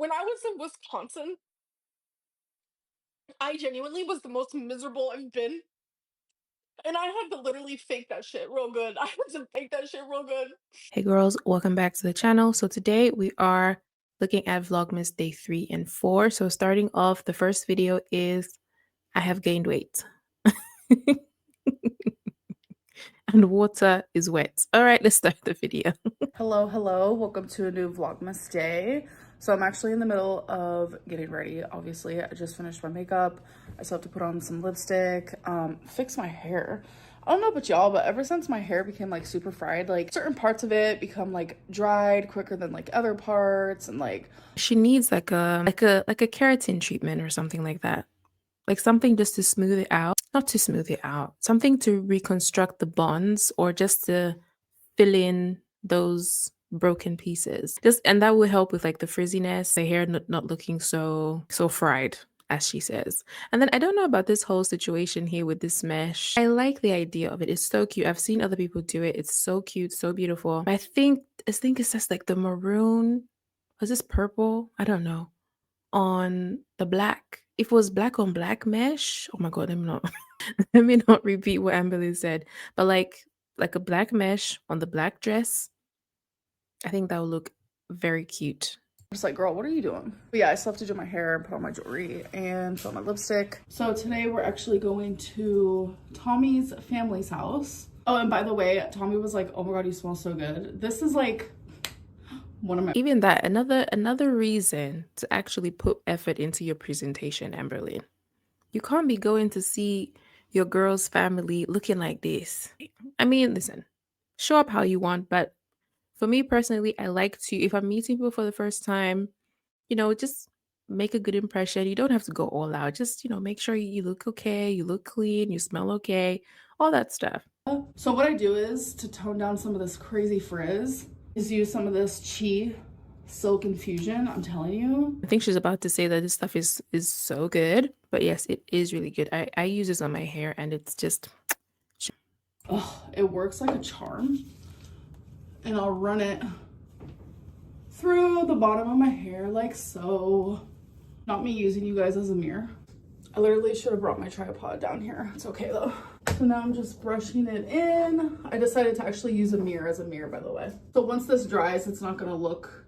When I was in Wisconsin, I genuinely was the most miserable I've been. And I had to literally fake that shit real good. I had to fake that shit real good. Hey girls, welcome back to the channel. So today we are looking at Vlogmas day 3 and 4. So starting off, the first video is I have gained weight. And water is wet. All right, let's start the video. Hello, welcome to a new Vlogmas day. So I'm actually in the middle of getting ready. Obviously, I just finished my makeup. I still have to put on some lipstick, fix my hair. I don't know about y'all, but ever since my hair became like super fried, like certain parts of it become like dried quicker than like other parts, and like She needs like a keratin treatment or something like that. Like something just to smooth it out. Not to smooth it out. Something to reconstruct the bonds or just to fill in those broken pieces. And that will help with like the frizziness, the hair not looking so fried, as she says. And then I don't know about this whole situation here with this mesh. I like the idea of it. It's so cute. I've seen other people do it. It's so cute, so beautiful. But I think it's just like the maroon. Was this purple? I don't know. On the black. If it was black on black mesh, oh my god, let me not let me not repeat what Amberlynn said. But like a black mesh on the black dress, I think that would look very cute. I'm just like, girl, what are you doing? But yeah, I still have to do my hair and put on my jewelry and put on my lipstick. So today we're actually going to Tommy's family's house. Oh, and by the way, Tommy was like, oh my god, you smell so good. This is like one of my— Even that, another reason to actually put effort into your presentation, Amberlynn. You can't be going to see your girl's family looking like this. I mean, listen, show up how you want, but for me personally, I like to, if I'm meeting people for the first time, just make a good impression. You don't have to go all out. Just, make sure you look okay, you look clean, you smell okay, all that stuff. So what I do is, to tone down some of this crazy frizz, is use some of this Chi Silk Infusion. I'm telling you. I think she's about to say that this stuff is so good, but yes, it is really good. I use this on my hair and it's just, oh, it works like a charm. And I'll run it through the bottom of my hair like so. Not me using you guys as a mirror. I literally should have brought my tripod down here. It's okay though. So now I'm just brushing it in. I decided to actually use a mirror as a mirror, by the way. So once this dries, it's not gonna look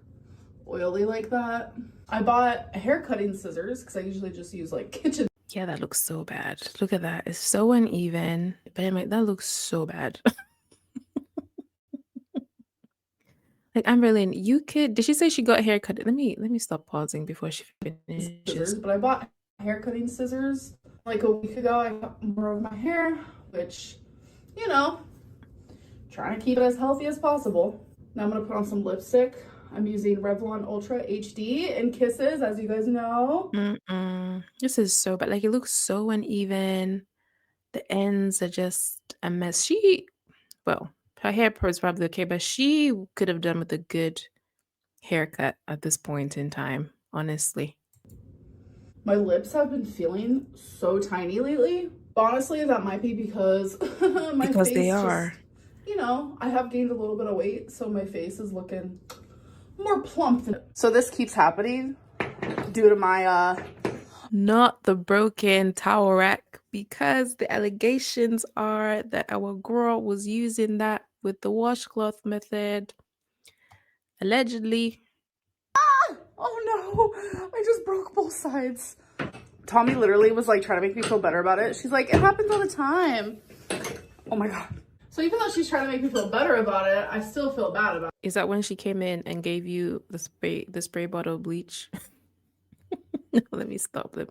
oily like that. I bought hair cutting scissors because I usually just use like kitchen. Yeah, that looks so bad. Look at that. It's so uneven. But I'm like, that looks so bad. Like Amberlynn, you could. Did she say she got a haircut? Let me stop pausing before she finishes. Scissors, but I bought hair cutting scissors like a week ago. I got more of my hair, which, trying to keep it as healthy as possible. Now I'm gonna put on some lipstick. I'm using Revlon Ultra HD in Kisses, as you guys know. This is so bad. Like it looks so uneven. The ends are just a mess. Her hair is probably okay, but she could have done with a good haircut at this point in time, honestly. My lips have been feeling so tiny lately. Honestly, that might be because my because face they are. I have gained a little bit of weight, so my face is looking more plump. So this keeps happening due to my not the broken towel rack, because the allegations are that our girl was using that with the washcloth method. Allegedly. Oh no, I just broke both sides. Tommy literally was like trying to make me feel better about it. She's like, it happens all the time. Oh my god. So even though she's trying to make me feel better about it, I still feel bad about it. Is that when she came in and gave you the spray bottle of bleach? No, let me stop. Like,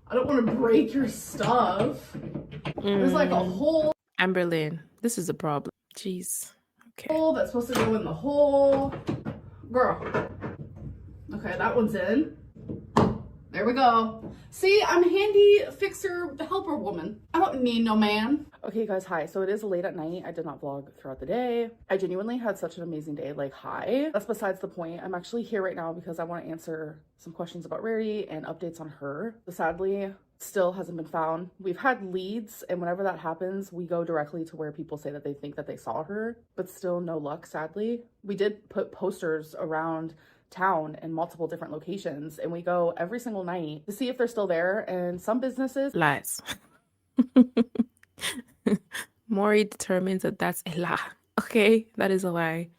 I don't want to break your stuff. There's like a hole. Amberlynn, this is a problem. Jeez. Okay. Hole that's supposed to go in the hole. Girl. Okay, that one's in. There we go. See, I'm a handy fixer helper woman. I don't need no man. Okay, guys, hi. So it is late at night. I did not vlog throughout the day. I genuinely had such an amazing day. Like, hi. That's besides the point. I'm actually here right now because I want to answer some questions about Rarity and updates on her. So sadly, still hasn't been found. We've had leads, and whenever that happens, we go directly to where people say that they think that they saw her, but still no luck, sadly. We did put posters around town in multiple different locations, and we go every single night to see if they're still there. And some businesses Lies. Maury determines that that's a lie. Okay, that is a lie.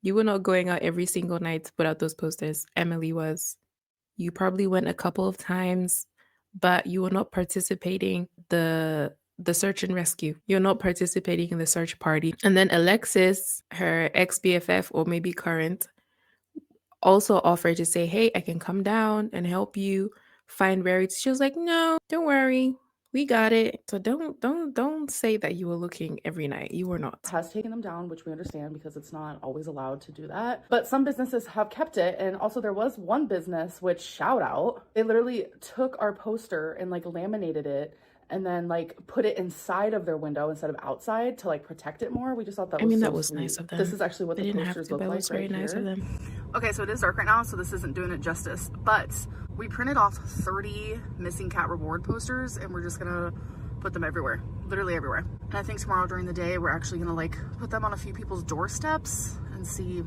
You were not going out every single night to put out those posters. Emily was. You probably went a couple of times, but you were not participating the search and rescue. You're not participating in the search party. And then Alexis, her ex-BFF or maybe current, also offered to say, "Hey, I can come down and help you find Rarity." She was like, "No, don't worry. We got it." So don't say that you were looking every night. You were not. has taken them down, which we understand because it's not always allowed to do that. But some businesses have kept it. And also there was one business, which shout out, they literally took our poster and like laminated it and then like put it inside of their window instead of outside to like protect it more. We just thought that was so that was sweet. Nice of them. This is actually what They the didn't have posters to, look but it like was very right nice here. of them. Okay, so it is dark right now, so this isn't doing it justice, but we printed off 30 missing cat reward posters and we're just gonna put them everywhere, literally everywhere. And I think tomorrow during the day, we're actually gonna like put them on a few people's doorsteps and see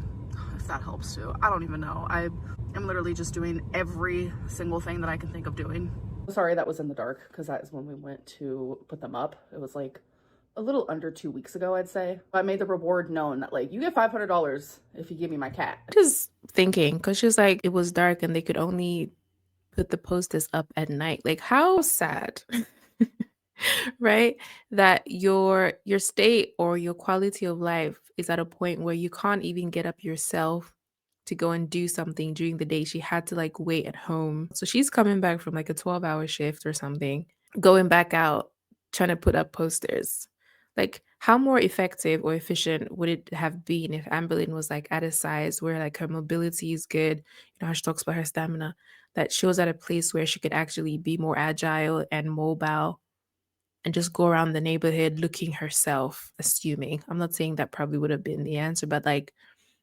if that helps too. I don't even know. I am literally just doing every single thing that I can think of doing. Sorry that was in the dark because that is when we went to put them up. It was like a little under 2 weeks ago, I'd say. I made the reward known that like, you get $500 if you give me my cat. Just thinking, because she was like, it was dark and they could only put the posters up at night. Like, how sad. Right? That your state or your quality of life is at a point where you can't even get up yourself to go and do something during the day. She had to like wait at home. So she's coming back from like a 12-hour shift or something, going back out, trying to put up posters. Like, how more effective or efficient would it have been if Amberlynn was like at a size where like her mobility is good? You know how she talks about her stamina, that she was at a place where she could actually be more agile and mobile and just go around the neighborhood looking herself, assuming. I'm not saying that probably would have been the answer, but like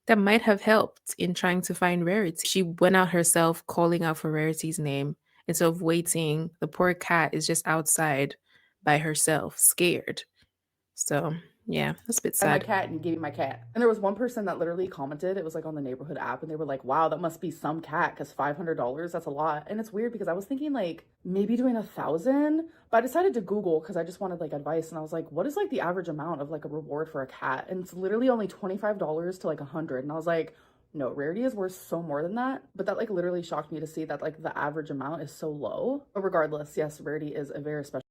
that might have helped in trying to find Rarity. She went out herself calling out for Rarity's name instead of waiting. The poor cat is just outside by herself, scared. So yeah, that's a bit My sad. cat and give me my cat. And there was one person that literally commented, it was like on the neighborhood app, and they were like, wow, that must be some cat because $500, that's a lot. And it's weird because I was thinking like maybe doing 1,000, but I decided to Google because I just wanted like advice. And I was like, what is like the average amount of like a reward for a cat? And it's literally only $25 to like 100. And I was like, no, Rarity is worth so more than that. But that like literally shocked me to see that like the average amount is so low. But regardless, yes, Rarity is a very special.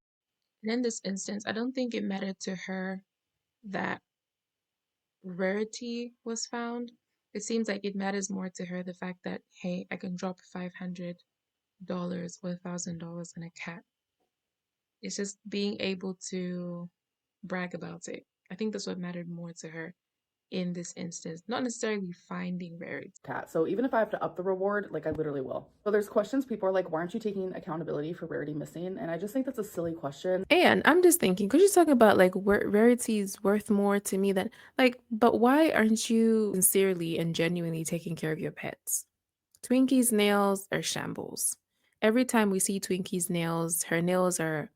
And in this instance, I don't think it mattered to her that Rarity was found. It seems like it matters more to her the fact that, hey, I can drop $500 or $1,000 on a cat. It's just being able to brag about it. I think that's what mattered more to her in this instance, not necessarily finding Rarity. Cat. So even if I have to up the reward, like I literally will. So there's questions people are like, why aren't you taking accountability for Rarity missing? And I just think that's a silly question. And I'm just thinking, because you're talking about like Rarity is worth more to me than like, but why aren't you sincerely and genuinely taking care of your pets? Twinkie's nails are shambles. Every time we see Twinkie's nails, her nails are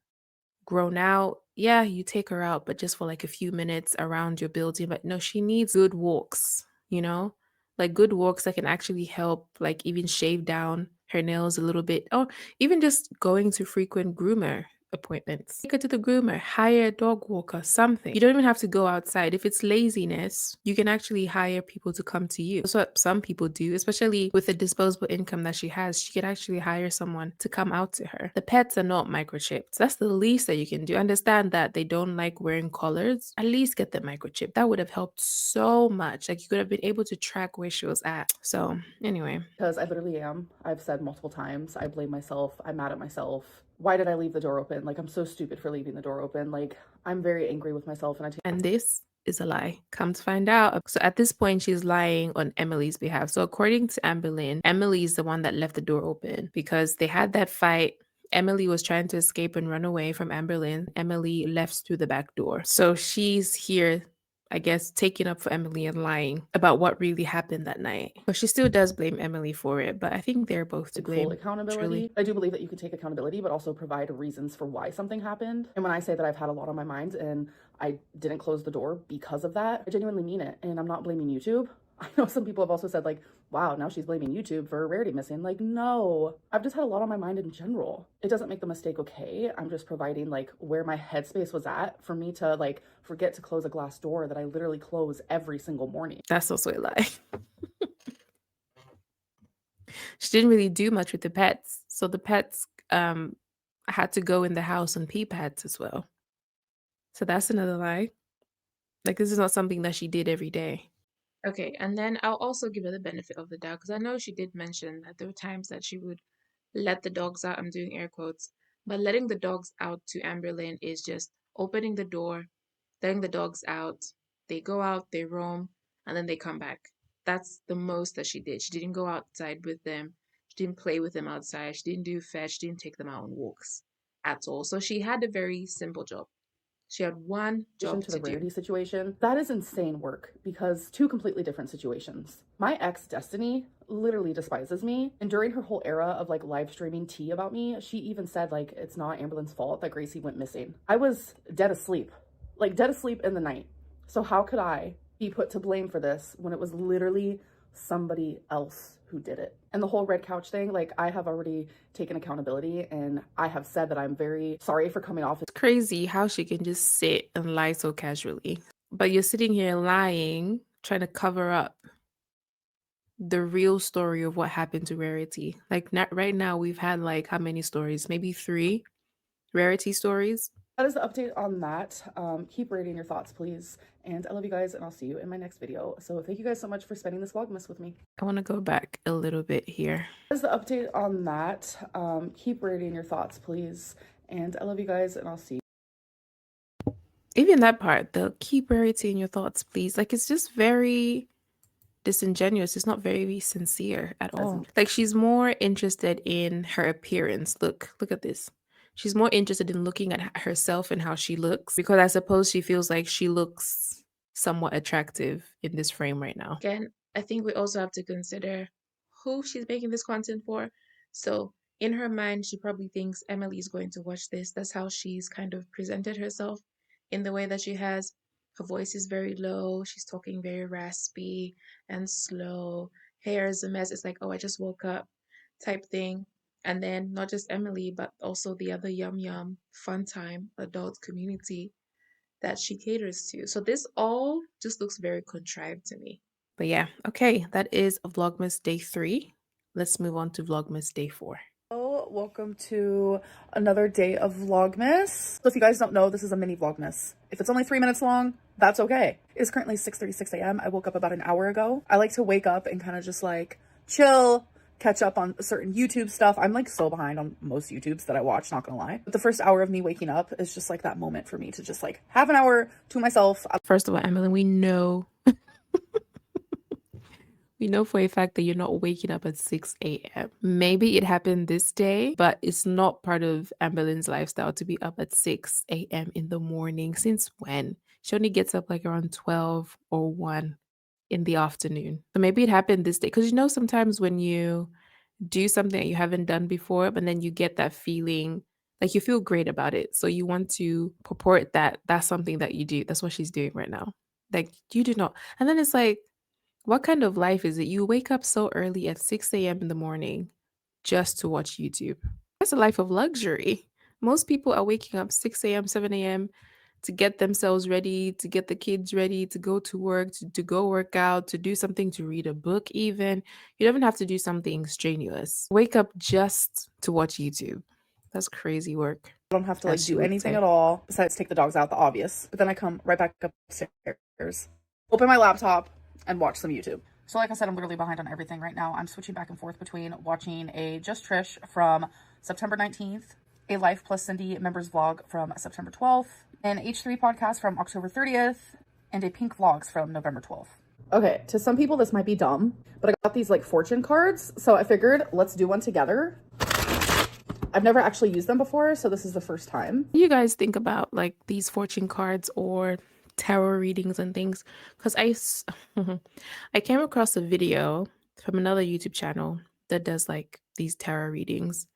grown out. Yeah, you take her out, but just for like a few minutes around your building. But no, she needs good walks, you know? Like good walks that can actually help, like even shave down her nails a little bit. Or even just going to frequent groomer appointments. Take her to the groomer, hire a dog walker, something. You don't even have to go outside. If it's laziness, you can actually hire people to come to you. That's what some people do, especially with the disposable income that she has. She could actually hire someone to come out to her. The pets are not microchipped. That's the least that you can do. Understand that they don't like wearing collars. At least get the microchip. That would have helped so much. Like you could have been able to track where she was at. So anyway. Because I literally am. I've said multiple times, I blame myself. I'm mad at myself. Why did I leave the door open? Like, I'm so stupid for leaving the door open. Like, I'm very angry with myself. And this is a lie. Come to find out. So at this point, she's lying on Emily's behalf. So according to Amberlynn, Emily is the one that left the door open because they had that fight Emily was trying to escape and run away from Amberlynn. Emily left through the back door. So she's here, I guess, taking up for Emily and lying about what really happened that night. But she still does blame Emily for it, but I think they're both to blame. Full accountability. Truly. I do believe that you can take accountability, but also provide reasons for why something happened. And when I say that I've had a lot on my mind and I didn't close the door because of that, I genuinely mean it. And I'm not blaming YouTube. I know some people have also said like, wow, now she's blaming YouTube for Rarity missing. Like, no, I've just had a lot on my mind in general. It doesn't make the mistake okay. I'm just providing like where my headspace was at for me to like forget to close a glass door that I literally close every single morning. That's also a lie. She didn't really do much with the pets. So the pets had to go in the house and pee pads as well. So that's another lie. Like, this is not something that she did every day. Okay, and then I'll also give her the benefit of the doubt because I know she did mention that there were times that she would let the dogs out. I'm doing air quotes, but letting the dogs out to Amberlynn is just opening the door, letting the dogs out. They go out, they roam, and then they come back. That's the most that she did. She didn't go outside with them. She didn't play with them outside. She didn't do fetch. She didn't take them out on walks at all. So she had a very simple job. She had one job to the to do. Rarity situation. That is insane work because two completely different situations. My ex, Destiny, literally despises me. And during her whole era of like live streaming tea about me, she even said like, it's not Amberlynn's fault that Gracie went missing. I was dead asleep, like dead asleep in the night. So how could I be put to blame for this when it was literally somebody else who did it? And the whole red couch thing, like I have already taken accountability and I have said that I'm very sorry for coming off. It's crazy how she can just sit and lie so casually. But you're sitting here lying, trying to cover up the real story of what happened to Rarity. Like right now we've had like how many stories? Maybe 3 Rarity stories. That is the update on that. Keep rating your thoughts, please. And I love you guys, and I'll see you in my next video. So thank you guys so much for spending this Vlogmas with me. I want to go back a little bit here. That is the update on that. Keep rating your thoughts, please. And I love you guys, and I'll see you. Even that part, the keep rating your thoughts, please. Like, it's just very disingenuous. It's not very sincere at all. Like, she's more interested in her appearance. Look at this. She's more interested in looking at herself and how she looks because I suppose she feels like she looks somewhat attractive in this frame right now. Again, I think we also have to consider who she's making this content for. So in her mind, she probably thinks Emily is going to watch this. That's how she's kind of presented herself in the way that she has. Her voice is very low. She's talking very raspy and slow. Hair is a mess. It's like, oh, I just woke up type thing. And then not just Emily, but also the other Yum Yum Fun Time adult community that she caters to. So this all just looks very contrived to me. But yeah, okay, that is Vlogmas Day 3. Let's move on to Vlogmas Day 4. Welcome to another day of Vlogmas. So if you guys don't know, this is a mini Vlogmas. If it's only 3 minutes long, that's okay. It is currently 6:36 a.m. I woke up about an hour ago. I like to wake up and kind of just like chill, catch up on certain YouTube stuff. I'm like so behind on most YouTubes that I watch, not gonna lie. But the first hour of me waking up is just like that moment for me to just like have an hour to myself. First of all, Amberlynn, we know we know for a fact that you're not waking up at 6 a.m. Maybe it happened this day, but it's not part of Amberlynn's lifestyle to be up at 6 a.m. in the morning. Since when? She only gets up like around 12 or 1 in the afternoon. So maybe it happened this day. Because you know sometimes when you do something that you haven't done before, but then you get that feeling, like you feel great about it. So you want to purport that that's something that you do. That's what she's doing right now. Like you do not. And then it's like, what kind of life is it? You wake up so early at 6 a.m. in the morning just to watch YouTube. That's a life of luxury. Most people are waking up 6 a.m., 7 a.m. to get themselves ready, to get the kids ready, to go to work, to go work out, to do something, to read a book even. You don't even have to do something strenuous. Wake up just to watch YouTube. That's crazy work. I don't have to like do anything at all besides take the dogs out, the obvious. But then I come right back upstairs, open my laptop, and watch some YouTube. So like I said, I'm literally behind on everything right now. I'm switching back and forth between watching a Just Trish from September 19th, a Life Plus Cindy members vlog from September 12th, an H3 podcast from October 30th, and a Pink Vlogs from November 12th. Okay, to some people this might be dumb, but I got these like fortune cards, so I figured let's do one together. I've never actually used them before, so this is the first time. What do you guys think about like these fortune cards or tarot readings and things? Because I came across a video from another YouTube channel that does like these tarot readings.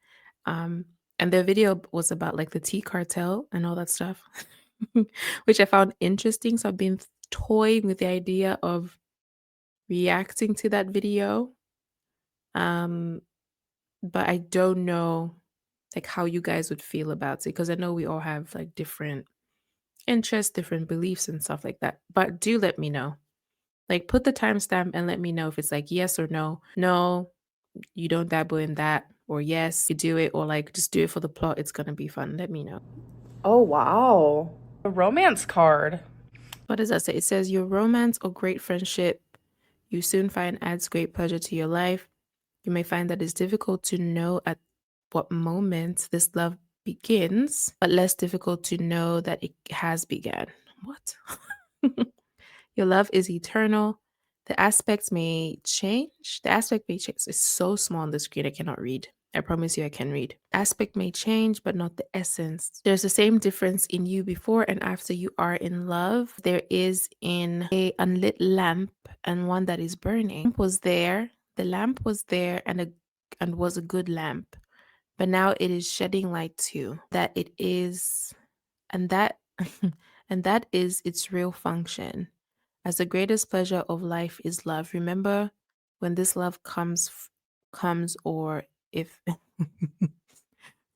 Um, and their video was about like the tea cartel and all that stuff, which I found interesting. So I've been toying with the idea of reacting to that video. But I don't know like how you guys would feel about it because I know we all have like different interests, different beliefs and stuff like that. But do let me know. Like put the timestamp and let me know if it's like yes or no. No, you don't dabble in that, or yes, you do it, or like just do it for the plot. It's gonna be fun. Let me know. Oh, wow. A romance card. What does that say? It says your romance or great friendship you soon find adds great pleasure to your life. You may find that it's difficult to know at what moment this love begins, but less difficult to know that it has begun. What? Your love is eternal. The aspects may change. The aspect may change. It's so small on the screen, I cannot read. I promise you I can read. Aspect may change, but not the essence. There's the same difference in you before and after you are in love. There is in a unlit lamp and one that is burning. The lamp was there. The lamp was there and was a good lamp. But now it is shedding light too. That it is and that and that is its real function. As the greatest pleasure of life is love. Remember when this love comes or if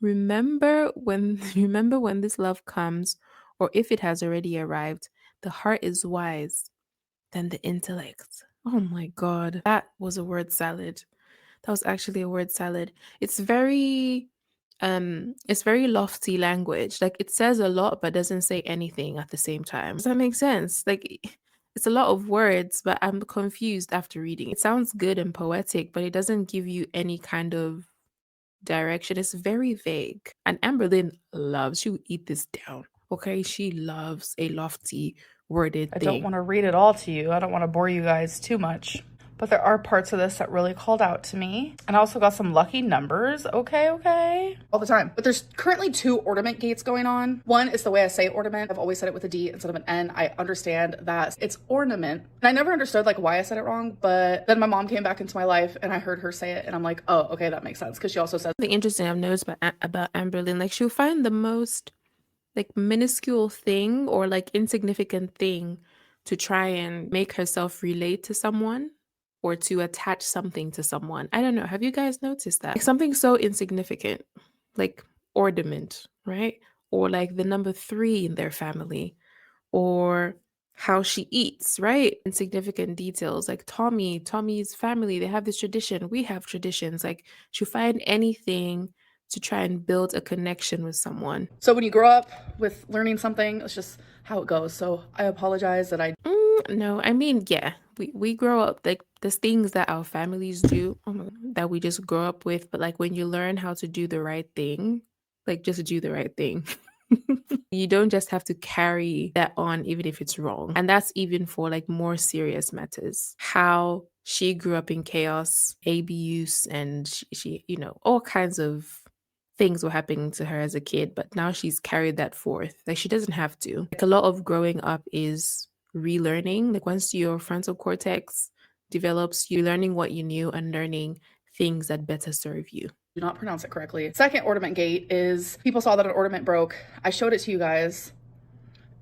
remember when this love comes or if it has already arrived, the heart is wise than the intellect. Oh my god. That was a word salad. That was actually a word salad. It's very lofty language. Like it says a lot but doesn't say anything at the same time. Does that make sense? Like it's a lot of words, but I'm confused after reading. It sounds good and poetic, but it doesn't give you any kind of direction. It's very vague. And Amberlynn loves, she would eat this down. Okay, she loves a lofty worded I thing. don't want to read it all to you. I don't want to bore you guys too much. But there are parts of this that really called out to me. And I also got some lucky numbers. Okay. All the time. But there's currently 2 ornament gates going on. One is the way I say ornament. I've always said it with a D instead of an N. I understand that it's ornament. And I never understood like why I said it wrong. But then my mom came back into my life and I heard her say it. And I'm like, oh, okay, that makes sense. Because she also said Something interesting I've noticed about Amberlynn, like she'll find the most like minuscule thing or like insignificant thing to try and make herself relate to someone or to attach something to someone. I don't know. Have you guys noticed that? Like something so insignificant, like ornament, right? Or like the number 3 in their family, or how she eats, right? Insignificant details like Tommy's family, they have this tradition. We have traditions. Like she'll find anything to try and build a connection with someone. so when you grow up with learning something, it's just how it goes. So I apologize that I No, I mean, yeah, we grow up like there's things that our families do that we just grow up with, but like when you learn how to do the right thing, like just do the right thing. You don't just have to carry that on even if it's wrong. And that's even for like more serious matters. How she grew up in chaos, abuse, and she all kinds of things were happening to her as a kid, but now she's carried that forth. Like she doesn't have to. Like a lot of growing up is relearning. Like once your frontal cortex develops, you're learning what you knew and learning things that better serve you. do not pronounce it correctly. Second ornament gate is people saw that an ornament broke. I showed it to you guys.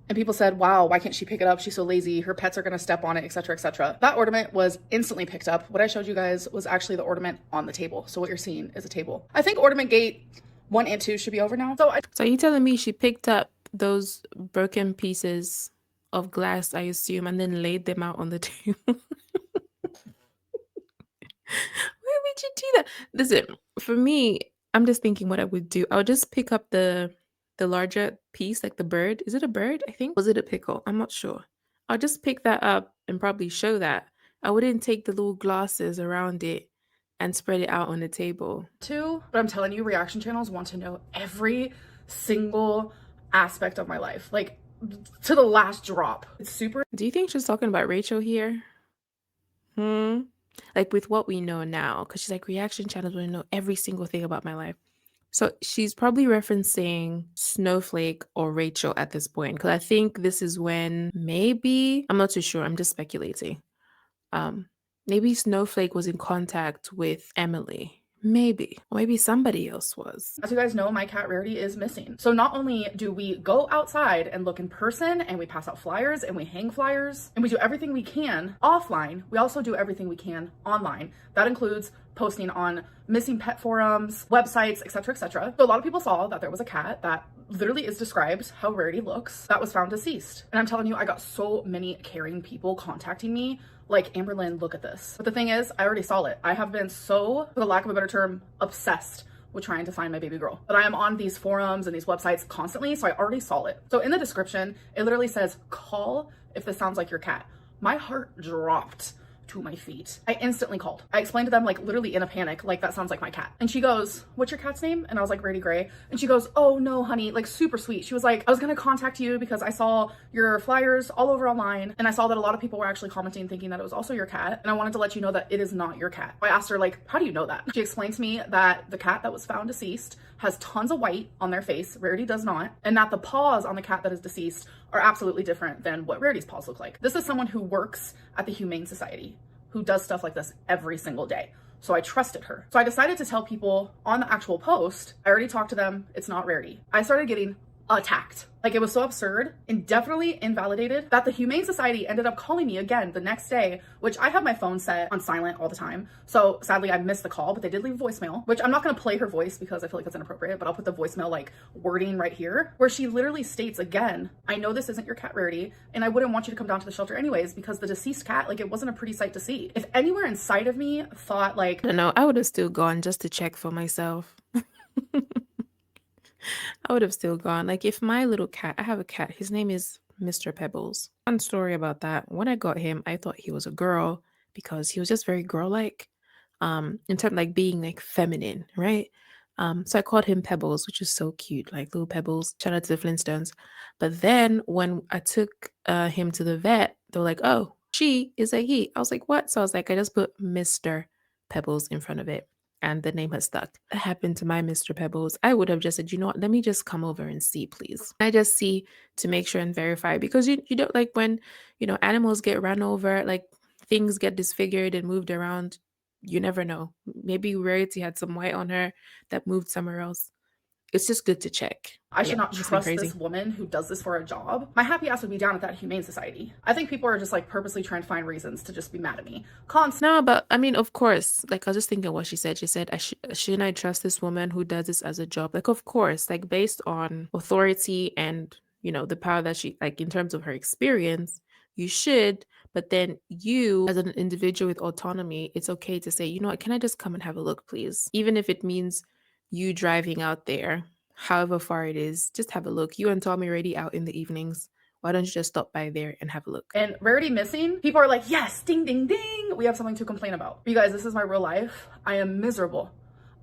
And people said, wow, why can't she pick it up? She's so lazy. Her pets are going to step on it, etc., etc. That ornament was instantly picked up. What I showed you guys was actually the ornament on the table. So what you're seeing is a table. I think ornament gate 1 and 2 should be over now. So are you telling me she picked up those broken pieces of glass, I assume, and then laid them out on the table? Why would you do that? Listen, for me, I'm just thinking what I would do. I would just pick up the larger piece, like the bird. Is it a bird? I think. Was it a pickle? I'm not sure. I'll just pick that up and probably show that. I wouldn't take the little glasses around it and spread it out on the table. But I'm telling you, reaction channels want to know every single aspect of my life, like to the last drop. It's super. Do you think she's talking about Rachel here? Like with what we know now, because she's like, reaction channels want to know every single thing about my life. So she's probably referencing Snowflake or Rachel at this point, because I think this is when maybe, I'm not too sure, I'm just speculating. Maybe Snowflake was in contact with Emily. Maybe. Or maybe somebody else was. As you guys know, my cat Rarity is missing. So not only do we go outside and look in person and we pass out flyers and we hang flyers and we do everything we can offline, we also do everything we can online. That includes posting on missing pet forums, websites, etc., etc. So a lot of people saw that there was a cat that literally is described how Rarity looks that was found deceased. And I'm telling you, I got so many caring people contacting me like, Amberlynn, look at this. But the thing is, I already saw it. I have been so, for the lack of a better term, obsessed with trying to find my baby girl. But I am on these forums and these websites constantly, so I already saw it. So in the description, it literally says, call if this sounds like your cat. My heart dropped to my feet. I instantly called. I explained to them, like, literally in a panic, like, that sounds like my cat. And she goes, what's your cat's name? And I was like, Rarity Gray. And she goes, oh no, honey, like, super sweet. She was like, I was gonna contact you because I saw your flyers all over online and I saw that a lot of people were actually commenting thinking that it was also your cat. And I wanted to let you know that it is not your cat. I asked her, like, how do you know that? She explained to me that the cat that was found deceased has tons of white on their face. Rarity does not. And that the paws on the cat that is deceased are absolutely different than what Rarity's paws look like. This is someone who works at the Humane Society, who does stuff like this every single day. So I trusted her. So I decided to tell people on the actual post, I already talked to them, it's not Rarity. I started getting attacked. Like, it was so absurd and definitely invalidated that the Humane Society ended up calling me again the next day, which I have my phone set on silent all the time. So sadly I missed the call, but they did leave a voicemail, which I'm not gonna play her voice because I feel like it's inappropriate, but I'll put the voicemail like wording right here, where she literally states again, I know this isn't your cat Rarity, and I wouldn't want you to come down to the shelter anyways because the deceased cat, like, it wasn't a pretty sight to see. If anywhere inside of me thought like, I don't know, I would have still gone just to check for myself. I would have still gone. Like, if my little cat, I have a cat, his name is Mr. Pebbles. Fun story about that. When I got him, I thought he was a girl because he was just very girl-like, in terms of like being like feminine, right? So I called him Pebbles, which is so cute, like little pebbles. Shout out to the Flintstones. But then when I took him to the vet, they were like, oh, she is a he. I was like, what? So I was like, I just put Mr. Pebbles in front of it, and the name has stuck. That happened to my Mr. Pebbles. I would have just said, you know what, let me just come over and see, please. I just see to make sure and verify, because you don't, like, when, animals get run over, like things get disfigured and moved around, you never know. Maybe Rarity had some white on her that moved somewhere else. It's just good to check. I should Yeah, not nothing trust crazy. this woman who does this for a job. My happy ass would be down at that Humane Society. I think people are just like purposely trying to find reasons to just be mad at me. No, but I mean, of course, like, I was just thinking what she said. She said, shouldn't I trust this woman who does this as a job? Like, of course, like, based on authority and, the power that she, like, in terms of her experience, you should. But then you, as an individual with autonomy, it's okay to say, you know what, can I just come and have a look, please? Even if it means you driving out there, however far it is, just have a look. You and Tommy already out in the evenings. Why don't you just stop by there and have a look? And Rarity missing, people are like, yes, ding, ding, ding. We have something to complain about. You guys, this is my real life. I am miserable.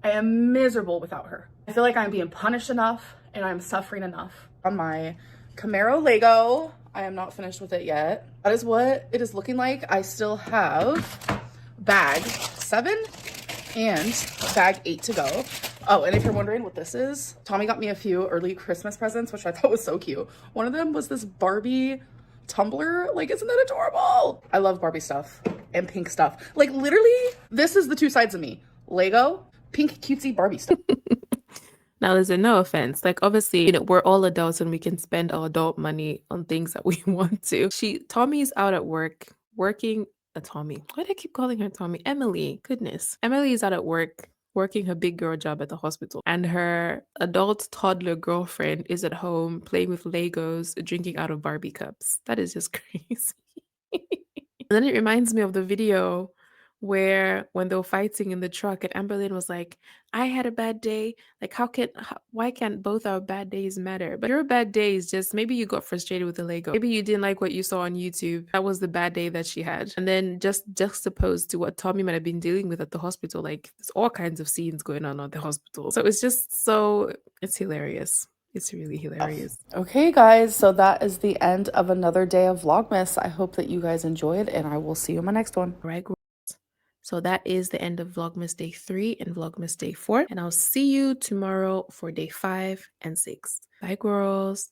I am miserable without her. I feel like I'm being punished enough and I'm suffering enough. On my Camaro Lego, I am not finished with it yet. That is what it is looking like. I still have bag 7 and bag 8 to go. Oh, and if you're wondering what this is, Tommy got me a few early Christmas presents, which I thought was so cute. One of them was this Barbie tumbler. Like, isn't that adorable? I love Barbie stuff and pink stuff. Like, literally, this is the two sides of me. Lego, pink cutesy Barbie stuff. Now, listen, no offense. Like, obviously, we're all adults and we can spend our adult money on things that we want to. Tommy's out at work, working. Tommy. Why do I keep calling her Tommy? Emily. Goodness. Emily is out at work, working her big girl job at the hospital. And her adult toddler girlfriend is at home playing with Legos, drinking out of Barbie cups. That is just crazy. And then it reminds me of the video where when they were fighting in the truck and Amberlynn was like, I had a bad day. Like, why can't both our bad days matter? But your bad day is just, maybe you got frustrated with the Lego. Maybe you didn't like what you saw on YouTube. That was the bad day that she had. And then just juxtaposed to what Tommy might have been dealing with at the hospital. Like, there's all kinds of scenes going on at the hospital. So it's just it's hilarious. It's really hilarious. Okay, guys, so that is the end of another day of Vlogmas. I hope that you guys enjoyed, and I will see you in my next one. All right, girls. So that is the end of Vlogmas Day 3 and Vlogmas Day 4. And I'll see you tomorrow for Day 5 and 6. Bye, girls.